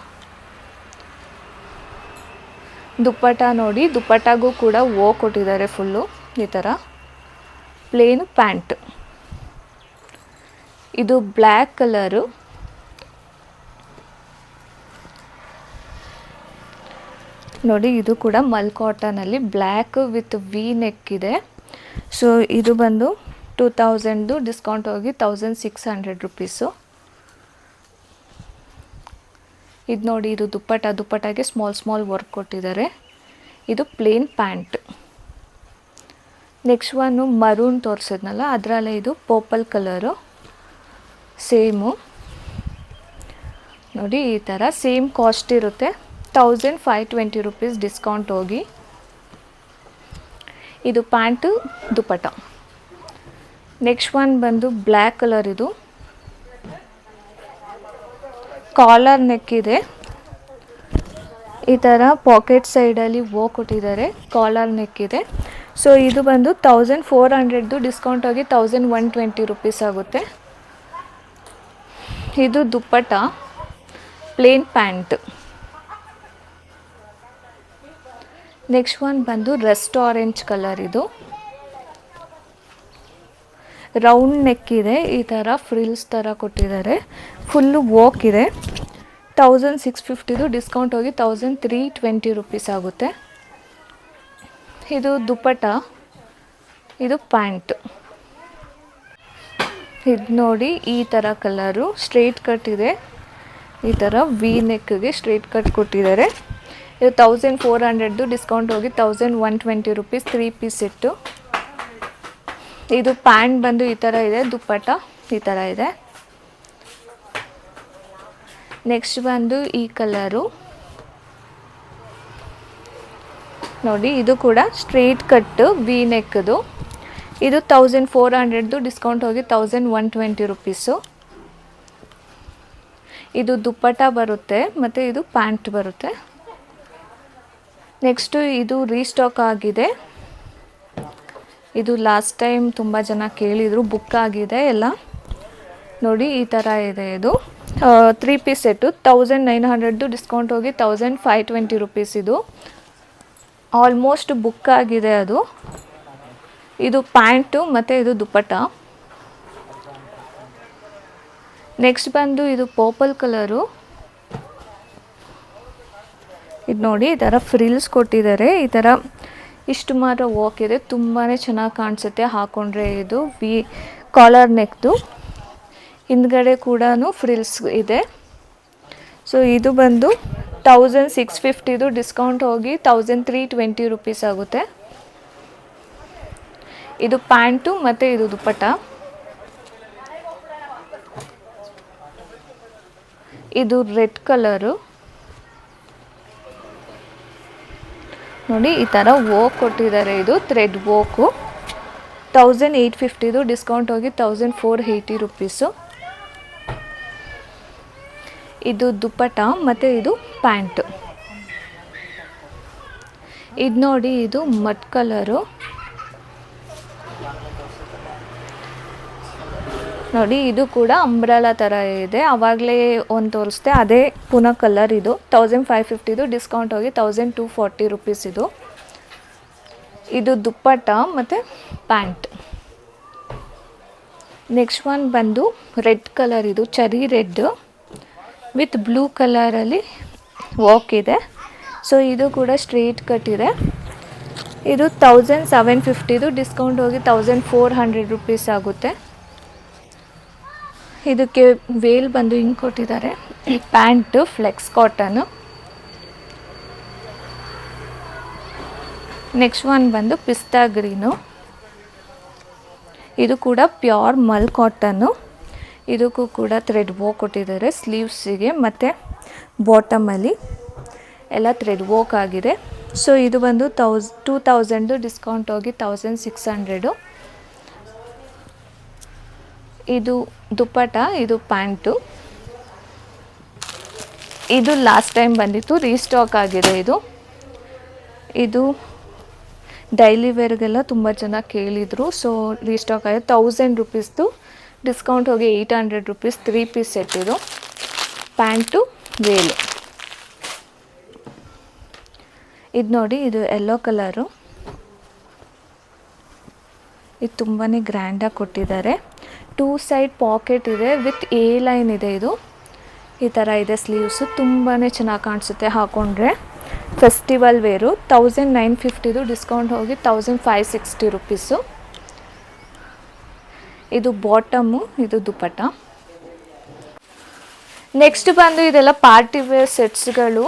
ದುಪ್ಪಟ್ಟ ನೋಡಿ, ದುಪ್ಪಟ್ಟಾಗೂ ಕೂಡ ವೋಕ್ ಕೊಟ್ಟಿದ್ದಾರೆ ಫುಲ್ಲು ಈ ಥರ. Plane pant. ಇದು ಬ್ಲ್ಯಾಕ್ ಕಲರು. ನೋಡಿ ಇದು ಕೂಡ ಮಲ್ ಕಾಟನಲ್ಲಿ ಬ್ಲ್ಯಾಕ್ ವಿತ್ ವಿ ನೆಕ್ ಇದೆ. ಸೊ ಇದು ಬಂದು 2000, ಡಿಸ್ಕೌಂಟ್ ಹೋಗಿ 1600 ರೂಪೀಸು. ಇದು ನೋಡಿ ಇದು ದುಪ್ಪಟ್ಟ, ದುಪ್ಪಟ್ಟಾಗೆ ಸ್ಮಾಲ್ ವರ್ಕ್ ಕೊಟ್ಟಿದ್ದಾರೆ. ಇದು plain pant. Next one maroon ತೋರಿಸಿದ್ನಲ್ಲ ಅದರಲ್ಲೇ ಇದು ಪರ್ಪಲ್ ಕಲರು ಸೇಮು. ನೋಡಿ ಈ ಥರ ಸೇಮ್ ಕಾಸ್ಟ್ ಇರುತ್ತೆ, 1520 ರೂಪೀಸ್ ಡಿಸ್ಕೌಂಟ್ ಹೋಗಿ. ಇದು ಪ್ಯಾಂಟು ದುಪ್ಪಟ್ಟ. ನೆಕ್ಸ್ಟ್ ಒನ್ ಬಂದು ಬ್ಲ್ಯಾಕ್ ಕಲರ್. ಇದು ಕಾಲರ್ ನೆಕ್ ಇದೆ, ಈ ಥರ ಪಾಕೆಟ್ ಸೈಡಲ್ಲಿ ವರ್ಕ್ ಕೊಟ್ಟಿದ್ದಾರೆ, ಕಾಲರ್ ನೆಕ್ ಇದೆ. ಸೊ ಇದು ಬಂದು 1400, ಡಿಸ್ಕೌಂಟ್ ಹೋಗಿ 1120 ರೂಪೀಸ್ ಆಗುತ್ತೆ. ಇದು ದುಪ್ಪಟ್ಟ, ಪ್ಲೇನ್ ಪ್ಯಾಂಟ್. ನೆಕ್ಸ್ಟ್ ಒನ್ ಬಂದು ರಸ್ಟ್ ಆರೆಂಜ್ ಕಲರ್. ಇದು ರೌಂಡ್ ನೆಕ್ ಇದೆ, ಈ ಥರ ಫ್ರಿಲ್ಸ್ ಥರ ಕೊಟ್ಟಿದ್ದಾರೆ, ಫುಲ್ಲು ವರ್ಕ್ ಇದೆ. 1650, ಡಿಸ್ಕೌಂಟ್ ಹೋಗಿ 1320 ರೂಪೀಸ್ ಆಗುತ್ತೆ. ಇದು ದುಪ್ಪಟ್ಟ, ಇದು ಪ್ಯಾಂಟ್. ಇದು ನೋಡಿ ಈ ಥರ ಕಲರು, ಸ್ಟ್ರೇಟ್ ಕಟ್ ಇದೆ, ಈ ಥರ ವಿ ನೆಕ್ಗೆ ಸ್ಟ್ರೇಟ್ ಕಟ್ ಕೊಟ್ಟಿದ್ದಾರೆ. ಇದು 1400, ಡಿಸ್ಕೌಂಟ್ ಹೋಗಿ 1120 ರೂಪೀಸ್, 3 ಪೀಸ್ ಸೆಟ್ಟು. ಇದು ಪ್ಯಾಂಟ್ ಬಂದು ಈ ಥರ ಇದೆ, ದುಪ್ಪಟ್ಟ ಈ ಥರ ಇದೆ. ನೆಕ್ಸ್ಟ್ ಬಂದು ಈ ಕಲರು ನೋಡಿ, ಇದು ಕೂಡ ಸ್ಟ್ರೇಟ್ ಕಟ್ಟು ವಿ ನೆಕ್ದು. ಇದು 1400, ಡಿಸ್ಕೌಂಟ್ ಹೋಗಿ 1120 ರೂಪೀಸು. ಇದು ದುಪ್ಪಟ್ಟ ಬರುತ್ತೆ ಮತ್ತು ಇದು ಪ್ಯಾಂಟ್ ಬರುತ್ತೆ. ನೆಕ್ಸ್ಟು ಇದು ರೀಸ್ಟಾಕ್ ಆಗಿದೆ. ಇದು ಲಾಸ್ಟ್ ಟೈಮ್ ತುಂಬ ಜನ ಕೇಳಿದರು, ಬುಕ್ ಆಗಿದೆ ಎಲ್ಲ. ನೋಡಿ ಈ ಥರ ಇದೆ. ಇದು 3 ಪೀಸ್ ಸೆಟ್ಟು, 1900, ಡಿಸ್ಕೌಂಟ್ ಹೋಗಿ 1520 ರೂಪೀಸ್. ಇದು ಆಲ್ಮೋಸ್ಟ್ ಬುಕ್ ಆಗಿದೆ ಅದು. ಇದು ಪ್ಯಾಂಟು ಮತ್ತು ಇದು ದುಪ್ಪಟ್ಟ. ನೆಕ್ಸ್ಟ್ ಬಂದು ಇದು ಪರ್ಪಲ್ ಕಲರು. ಇದು ನೋಡಿ ಈ ಥರ ಫ್ರಿಲ್ಸ್ ಕೊಟ್ಟಿದ್ದಾರೆ, ಈ ಥರ ಇಷ್ಟು ಮಾತ್ರ ವರ್ಕ್ ಇದೆ, ತುಂಬಾ ಚೆನ್ನಾಗಿ ಕಾಣಿಸುತ್ತೆ ಹಾಕೊಂಡ್ರೆ. ಇದು ವಿ ಕಾಲರ್ ನೆಕ್ದು, ಹಿಂದ್ಗಡೆ ಕೂಡ ಫ್ರಿಲ್ಸ್ ಇದೆ. ಸೊ ಇದು ಬಂದು 1650, ಡಿಸ್ಕೌಂಟ್ ಹೋಗಿ 1320 ರೂಪೀಸ್ ಆಗುತ್ತೆ. ಇದು ಪ್ಯಾಂಟು ಮತ್ತು ಇದು ದುಪ್ಪಟ್ಟ. ಇದು ರೆಡ್ ಕಲರು. ನೋಡಿ ಈ ಥರ ವರ್ಕ್ ಕೊಟ್ಟಿದ್ದಾರೆ, ಇದು ಥ್ರೆಡ್ ವರ್ಕು. 1850 ಡಿಸ್ಕೌಂಟ್ ಹೋಗಿ 1480 ರುಪೀಸು. ಇದು ದುಪ್ಪಟ ಮತ್ತು ಇದು ಪ್ಯಾಂಟ್. ಇದು ನೋಡಿ, ಇದು ಮಡ್ ಕಲರು ನೋಡಿ. ಇದು ಕೂಡ ಅಂಬ್ರೆಲಾ ಥರ ಇದೆ, ಆವಾಗಲೇ ಒಂದು ತೋರಿಸ್ದೆ, ಅದೇ ಪುನಃ ಕಲರ್. ಇದು 1550 ಡಿಸ್ಕೌಂಟ್ ಹೋಗಿ 1240 ರುಪೀಸ್. ಇದು ದುಪ್ಪಟ ಮತ್ತು ಪ್ಯಾಂಟ್. ನೆಕ್ಸ್ಟ್ ಒನ್ ಬಂದು ರೆಡ್ ಕಲರ್. ಇದು ಚೆರಿ ರೆಡ್ ವಿತ್ ಬ್ಲೂ ಕಲರಲ್ಲಿ ವಾಕ್ ಇದೆ. ಸೊ ಇದು ಕೂಡ ಸ್ಟ್ರೇಟ್ ಕಟ್ ಇದೆ. ಇದು 1750 ಡಿಸ್ಕೌಂಟ್ ಹೋಗಿ 1400 ರುಪೀಸ್ ಆಗುತ್ತೆ. ಇದಕ್ಕೆ ವೇಲ್ ಬಂದು ಹಿಂಗೆ ಕೊಟ್ಟಿದ್ದಾರೆ. Pant flex cotton. Next one ಬಂದು ಪಿಸ್ತಾ ಗ್ರೀನು. ಇದು ಕೂಡ ಪ್ಯೂರ್ ಮಲ್ ಕಾಟನ್ನು. ಇದಕ್ಕೂ ಕೂಡ ಥ್ರೆಡ್ ವರ್ಕ್ ಕೊಟ್ಟಿದ್ದಾರೆ ಸ್ಲೀವ್ಸಿಗೆ ಮತ್ತು ಬಾಟಮಲ್ಲಿ ಎಲ್ಲ ಥ್ರೆಡ್ ವರ್ಕ್ ಆಗಿದೆ. ಸೊ ಇದು ಬಂದು 2000 ಡಿಸ್ಕೌಂಟ್ ಹೋಗಿ 1600. ಇದು ದುಪ್ಪಟ, ಇದು ಪ್ಯಾಂಟು. ಇದು ಲಾಸ್ಟ್ ಟೈಮ್ ಬಂದಿತ್ತು, ರೀಸ್ಟಾಕ್ ಆಗಿದೆ. ಇದು ಡೈಲಿ ವೇರ್ಗೆಲ್ಲ ತುಂಬ ಜನ ಕೇಳಿದರು, ಸೊ ರೀಸ್ಟಾಕ್ ಆಗಿದೆ. 1000 ರುಪೀಸ್ದು ಡಿಸ್ಕೌಂಟ್ ಹೋಗಿ 800 ರುಪೀಸ್. 3 ಪೀಸ್ ಸೆಟ್ ಇದು. ಪ್ಯಾಂಟು ವೇಲು. ಇದು ನೋಡಿ, ಇದು ಯೆಲ್ಲೋ ಕಲರು. ಇದು ತುಂಬಾ ಗ್ರ್ಯಾಂಡಾಗಿ ಕೊಟ್ಟಿದ್ದಾರೆ. 2 ಸೈಡ್ ಪಾಕೆಟ್ ಇದೆ ವಿತ್ ಎ ಲೈನ್ ಇದೆ. ಇದು ಈ ಥರ ಇದೆ ಸ್ಲೀವ್ಸು. ತುಂಬಾ ಚೆನ್ನಾಗಿ ಕಾಣಿಸುತ್ತೆ ಹಾಕೊಂಡ್ರೆ. Festival wear. 1950 ಡಿಸ್ಕೌಂಟ್ ಹೋಗಿ 1560 ರುಪೀಸು. ಇದು ಬಾಟಮು, ಇದು ದುಪ್ಪಟ. ನೆಕ್ಸ್ಟ್ ಬಂದು ಇದೆಲ್ಲ ಪಾರ್ಟಿ ವೇರ್ ಸೆಟ್ಸ್ಗಳು.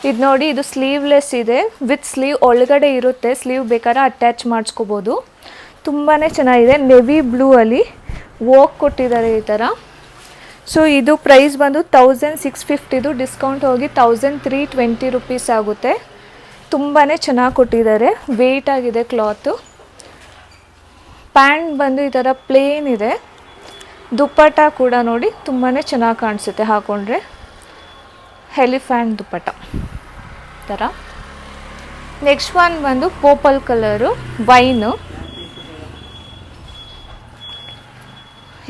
ಇದು ನೋಡಿ, ಇದು ಸ್ಲೀವ್ಲೆಸ್ ಇದೆ, ವಿತ್ ಸ್ಲೀವ್ ಒಳಗಡೆ ಇರುತ್ತೆ. ಸ್ಲೀವ್ ಬೇಕಾದ್ರೆ ಅಟ್ಯಾಚ್ ಮಾಡಿಸ್ಕೋಬೋದು. ತುಂಬಾ ಚೆನ್ನಾಗಿದೆ. ನೆವಿ ಬ್ಲೂ ಅಲ್ಲಿ ವರ್ಕ್ ಕೊಟ್ಟಿದ್ದಾರೆ ಈ ಥರ. ಸೊ ಇದು ಪ್ರೈಸ್ ಬಂದು 1650 ಡಿಸ್ಕೌಂಟ್ ಹೋಗಿ 1320 ರುಪೀಸ್ ಆಗುತ್ತೆ. ತುಂಬಾ ಚೆನ್ನಾಗಿ ಕೊಟ್ಟಿದ್ದಾರೆ. ವೆಯ್ಟ್ ಆಗಿದೆ ಕ್ಲಾತು. ಪ್ಯಾಂಟ್ ಬಂದು ಈ ಥರ ಪ್ಲೇನ್ ಇದೆ. ದುಪ್ಪಟ ಕೂಡ ನೋಡಿ ತುಂಬಾ ಚೆನ್ನಾಗಿ ಕಾಣಿಸುತ್ತೆ ಹಾಕೊಂಡ್ರೆ. ಎಲಿಫ್ಯಾಂಟ್ ದುಪ್ಪಟ ಥರ. ನೆಕ್ಸ್ಟ್ ಒನ್ ಬಂದು ಪರ್ಪಲ್ ಕಲರು ವೈನು.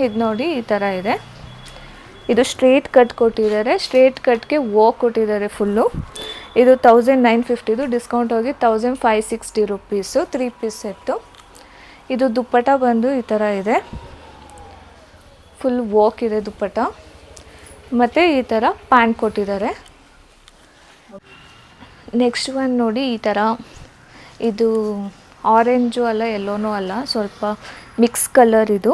ಇದು ನೋಡಿ, ಈ ಥರ ಇದೆ. ಇದು ಸ್ಟ್ರೇಟ್ ಕಟ್ ಕೊಟ್ಟಿದ್ದಾರೆ. ಸ್ಟ್ರೇಟ್ ಕಟ್ಗೆ ವರ್ಕ್ ಕೊಟ್ಟಿದ್ದಾರೆ ಫುಲ್ಲು. ಇದು 1950 ಡಿಸ್ಕೌಂಟ್ ಹೋಗಿ 1560 ರುಪೀಸು. 3 piece set. ಇದು ದುಪ್ಪಟ ಬಂದು ಈ ಥರ ಇದೆ. ಫುಲ್ ವರ್ಕ್ ಇದೆ ದುಪ್ಪಟ. ಮತ್ತು ಈ ಥರ ಪ್ಯಾಂಟ್ ಕೊಟ್ಟಿದ್ದಾರೆ. ನೆಕ್ಸ್ಟ್ ಒನ್ ನೋಡಿ, ಈ ಥರ. ಇದು ಆರೆಂಜು ಅಲ್ಲ, ಯೆಲ್ಲೋನೂ ಅಲ್ಲ, ಸ್ವಲ್ಪ ಮಿಕ್ಸ್ ಕಲರ್. ಇದು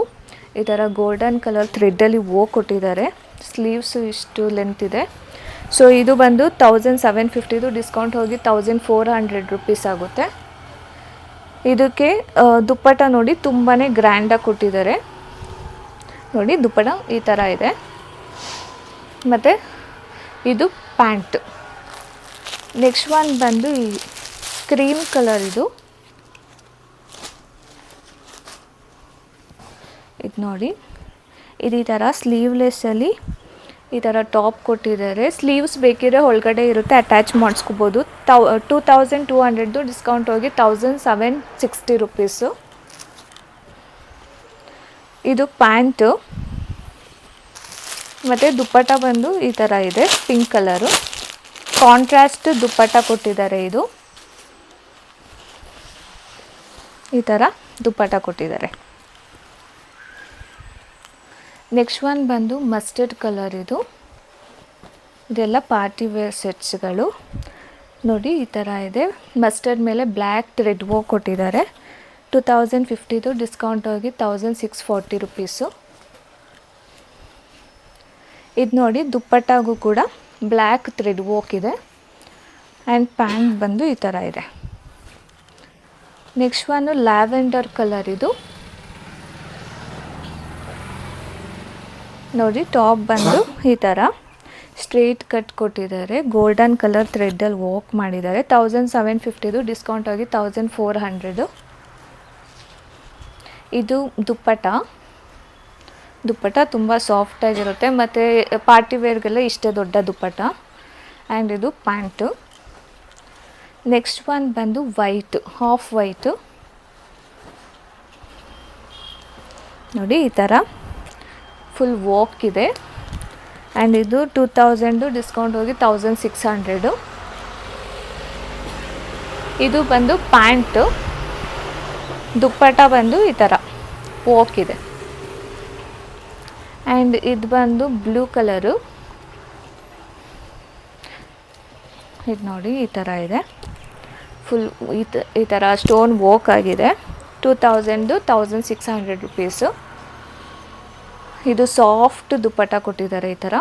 ಈ ಥರ ಗೋಲ್ಡನ್ ಕಲರ್ ಥ್ರೆಡ್ಡಲ್ಲಿ ವರ್ಕ್ ಕೊಟ್ಟಿದ್ದಾರೆ. ಸ್ಲೀವ್ಸು ಇಷ್ಟು ಲೆಂತ್ ಇದೆ. ಸೊ ಇದು ಬಂದು 1750 ಡಿಸ್ಕೌಂಟ್ ಹೋಗಿ 1400 ರುಪೀಸ್ ಆಗುತ್ತೆ. ಇದಕ್ಕೆ ದುಪ್ಪಟ ನೋಡಿ ತುಂಬಾ ಗ್ರ್ಯಾಂಡಾಗಿ ಕೊಟ್ಟಿದ್ದಾರೆ. ನೋಡಿ, ದುಪ್ಪಟ ಈ ಥರ ಇದೆ. ಮತ್ತು ಇದು ಪ್ಯಾಂಟ್. ನೆಕ್ಸ್ಟ್ ಒನ್ ಬಂದು ಈ ಕ್ರೀಮ್ ಕಲರ್. ಇದು ನೋಡಿ, ಇದು ಈ ಥರ ಸ್ಲೀವ್ಲೆಸ್ಸಲ್ಲಿ ಈ ಥರ ಟಾಪ್ ಕೊಟ್ಟಿದ್ದಾರೆ. ಸ್ಲೀವ್ಸ್ ಬೇಕಿದ್ರೆ ಒಳಗಡೆ ಇರುತ್ತೆ, ಅಟ್ಯಾಚ್ ಮಾಡಿಸ್ಕೋಬೋದು. 2200 ಡಿಸ್ಕೌಂಟ್ ಹೋಗಿ 1760 ರುಪೀಸು. ಇದು ಪ್ಯಾಂಟು. ಮತ್ತು ದುಪ್ಪಟ ಬಂದು ಈ ಥರ ಇದೆ, ಪಿಂಕ್ ಕಲರು. ಕಾಂಟ್ರಾಸ್ಟ್ ದುಪ್ಪಟ ಕೊಟ್ಟಿದ್ದಾರೆ. ಇದು ಈ ಥರ ದುಪ್ಪಟ ಕೊಟ್ಟಿದ್ದಾರೆ. ನೆಕ್ಸ್ಟ್ ಒನ್ ಬಂದು ಮಸ್ಟರ್ಡ್ ಕಲರ್. ಇದೆಲ್ಲ ಪಾರ್ಟಿ ವೇರ್ ಸೆಟ್ಸ್ಗಳು. ನೋಡಿ, ಈ ಥರ ಇದೆ. ಮಸ್ಟರ್ಡ್ ಮೇಲೆ ಬ್ಲ್ಯಾಕ್ ಥ್ರೆಡ್ ವರ್ಕ್ ಕೊಟ್ಟಿದ್ದಾರೆ. 2050 ಡಿಸ್ಕೌಂಟ್ ಹೋಗಿ 1640 ರುಪೀಸು. ಇದು ನೋಡಿ, ದುಪ್ಪಟ್ಟಾಗೂ ಕೂಡ ಬ್ಲ್ಯಾಕ್ ಥ್ರೆಡ್ ವರ್ಕ್ ಇದೆ. ಆ್ಯಂಡ್ ಪ್ಯಾಂಟ್ ಬಂದು ಈ ಥರ ಇದೆ. Next one lavender colour. ಇದು ನೋಡಿ, ಟಾಪ್ ಬಂದು ಈ ಥರ ಸ್ಟ್ರೇಟ್ ಕಟ್ ಕೊಟ್ಟಿದ್ದಾರೆ. ಗೋಲ್ಡನ್ ಕಲರ್ ಥ್ರೆಡ್ಡಲ್ಲಿ ವರ್ಕ್ ಮಾಡಿದ್ದಾರೆ. 1750 ಡಿಸ್ಕೌಂಟ್ ಹೋಗಿ 1400. ಇದು ದುಪ್ಪಟ ತುಂಬ ಸಾಫ್ಟಾಗಿರುತ್ತೆ ಮತ್ತು ಪಾರ್ಟಿ ವೇರ್ಗೆಲ್ಲ ಇಷ್ಟೇ ದೊಡ್ಡ ದುಪ್ಪಟ. ಆ್ಯಂಡ್ ಇದು ಪ್ಯಾಂಟು. ನೆಕ್ಸ್ಟ್ ಒನ್ ಬಂದು ವೈಟು, ಹಾಫ್ ವೈಟು. ನೋಡಿ ಈ ಥರ ಫುಲ್ ವರ್ಕ್ ಇದೆ. ಆ್ಯಂಡ್ ಇದು 2000 ಡಿಸ್ಕೌಂಟ್ ಹೋಗಿ 1600. ಇದು ಬಂದು ಪ್ಯಾಂಟು, ದುಪ್ಪಟ ಬಂದು ಈ ಥರ ವರ್ಕ್ ಇದೆ. ಆ್ಯಂಡ್ ಇದು ಬಂದು ಬ್ಲೂ ಕಲರು. ಇದು ನೋಡಿ ಈ ಥರ ಇದೆ, ಫುಲ್ ಈ ಥರ ಸ್ಟೋನ್ ವರ್ಕ್ ಆಗಿದೆ. 2000 1600 ರುಪೀಸು. ಇದು ಸಾಫ್ಟ್ ದುಪ್ಪಟ ಕೊಟ್ಟಿದ್ದಾರೆ ಈ ಥರ.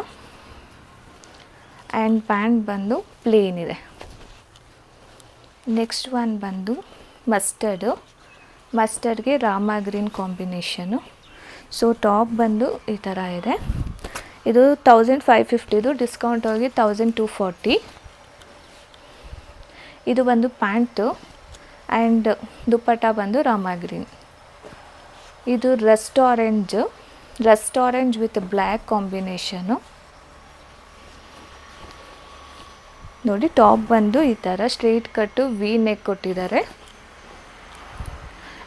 ಆ್ಯಂಡ್ ಪ್ಯಾಂಟ್ ಬಂದು ಪ್ಲೇನ್ ಇದೆ. ನೆಕ್ಸ್ಟ್ ಒನ್ ಬಂದು ಮಸ್ಟರ್ಡ್ಗೆ ರಾಮ ಗ್ರೀನ್ ಕಾಂಬಿನೇಷನು. ಸೊ ಟಾಪ್ ಬಂದು ಈ ಥರ ಇದೆ. ಇದು 1550, ಡಿಸ್ಕೌಂಟ್ ಹೋಗಿ 1240. ಇದು ಬಂದು ಪ್ಯಾಂಟು ಆ್ಯಂಡ್ ದುಪ್ಪಟ ಬಂದು ರಾಮ ಗ್ರೀನ್. ಇದು Rust orange with black combination. ನೋಡಿ ಟಾಪ್ ಬಂದು ಈ ಥರ ಸ್ಟ್ರೈಟ್ ಕಟ್ಟು ವಿ ನೆಕ್ ಕೊಟ್ಟಿದ್ದಾರೆ.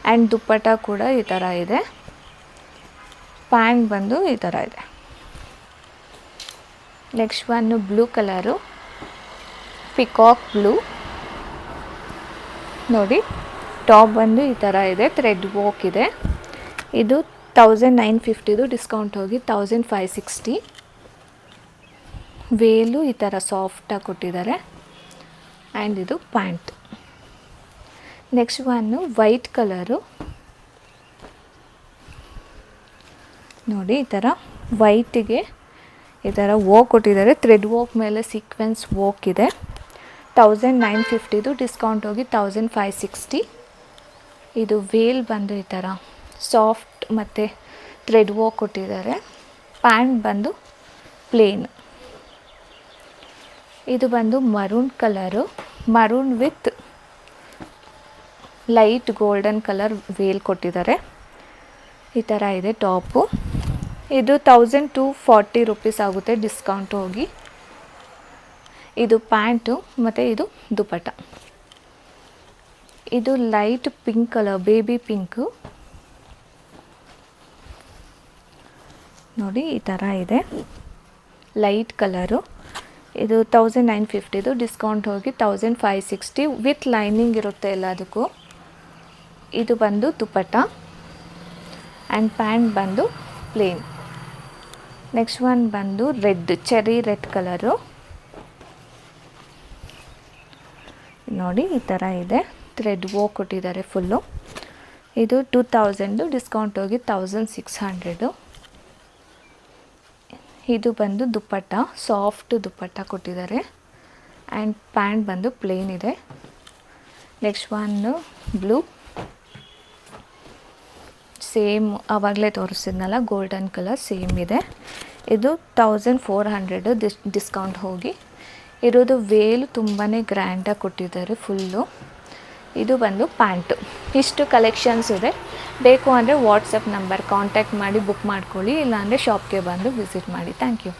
ಆ್ಯಂಡ್ ದುಪ್ಪಟ ಕೂಡ ಈ ಥರ ಇದೆ. ಪ್ಯಾಂಟ್ ಬಂದು ಈ ಥರ ಇದೆ. Next one blue colour, peacock blue. ನೋಡಿ ಟಾಪ್ ಬಂದು ಈ ಥರ ಇದೆ, ಥ್ರೆಡ್ ವರ್ಕ್ ಇದೆ. ಇದು 1950, ಡಿಸ್ಕೌಂಟ್ ಹೋಗಿ 1560. ವೇಲು ಈ ಥರ ಸಾಫ್ಟಾಗಿ ಕೊಟ್ಟಿದ್ದಾರೆ. ಆ್ಯಂಡ್ ಇದು pant. Next one white colour. ನೋಡಿ ಈ ಥರ ವೈಟಿಗೆ ಈ ಥರ ವರ್ಕ್ ಕೊಟ್ಟಿದ್ದಾರೆ. ಥ್ರೆಡ್ ವರ್ಕ್ ಮೇಲೆ ಸೀಕ್ವೆನ್ಸ್ ವರ್ಕ್ ಇದೆ. 1950, ಡಿಸ್ಕೌಂಟ್ ಹೋಗಿ 1560. ಇದು ವೇಲ್ ಬಂದು ಈ ಥರ ಸಾಫ್ಟ್ ಮತ್ತು ಥ್ರೆಡ್ ವರ್ಕ್ ಕೊಟ್ಟಿದ್ದಾರೆ. ಪ್ಯಾಂಟ್ ಬಂದು ಪ್ಲೇನ್. ಇದು ಬಂದು maroon colour, maroon with light golden colour veil ಕೊಟ್ಟಿದ್ದಾರೆ. ಈ ಥರ ಇದೆ ಟಾಪು. ಇದು 1240 ರುಪೀಸ್ ಆಗುತ್ತೆ ಡಿಸ್ಕೌಂಟ್ ಹೋಗಿ. ಇದು ಪ್ಯಾಂಟು ಮತ್ತು ಇದು ದುಪ್ಪಟ. ಇದು light pink colour, baby pink. ನೋಡಿ ಈ ಥರ ಇದೆ, ಲೈಟ್ ಕಲರು. ಇದು 1950, ಡಿಸ್ಕೌಂಟ್ ಹೋಗಿ 1560 ವಿತ್ ಲೈನಿಂಗ್ ಇರುತ್ತೆ ಎಲ್ಲದಕ್ಕೂ. ಇದು ಬಂದು ದುಪ್ಪಟ ಆ್ಯಂಡ್ ಪ್ಯಾಂಟ್ ಬಂದು ಪ್ಲೇನ್. ನೆಕ್ಸ್ಟ್ ಒನ್ ಬಂದು ರೆಡ್, ಚೆರಿ ರೆಡ್ ಕಲರು. ನೋಡಿ ಈ ಥರ ಇದೆ, ಥ್ರೆಡ್ ವರ್ಕ್ ಕೊಟ್ಟಿದ್ದಾರೆ ಫುಲ್ಲು. ಇದು 2000, ಡಿಸ್ಕೌಂಟ್ ಹೋಗಿ 1600. ಇದು ಬಂದು ದುಪ್ಪಟ, ಸಾಫ್ಟ್ ದುಪ್ಪಟ ಕೊಟ್ಟಿದ್ದಾರೆ. ಆ್ಯಂಡ್ ಪ್ಯಾಂಟ್ ಬಂದು ಪ್ಲೇನ್ ಇದೆ. ನೆಕ್ಸ್ಟ್ ಒನ್ನು ಬ್ಲೂ, ಸೇಮ್ ಆವಾಗಲೇ ತೋರಿಸಿದ್ನಲ್ಲ ಗೋಲ್ಡನ್ ಕಲರ್ ಸೇಮ್ ಇದೆ. ಇದು 1400, ಡಿಸ್ಕೌಂಟ್ ಹೋಗಿ. ಇರೋದು ವೇಲು ತುಂಬಾ ಗ್ರ್ಯಾಂಡಾಗಿ ಕೊಟ್ಟಿದ್ದಾರೆ ಫುಲ್ಲು. ಇದು ಬಂದು ಪ್ಯಾಂಟು. ಇಷ್ಟು ಕಲೆಕ್ಷನ್ಸ್ ಇದೆ. ಬೇಕು ಅಂದರೆ ವಾಟ್ಸಪ್ ನಂಬರ್ ಕಾಂಟ್ಯಾಕ್ಟ್ ಮಾಡಿ ಬುಕ್ ಮಾಡ್ಕೊಳ್ಳಿ, ಇಲ್ಲಾಂದರೆ ಶಾಪ್ಗೆ ಬಂದು ವಿಸಿಟ್ ಮಾಡಿ. Thank you.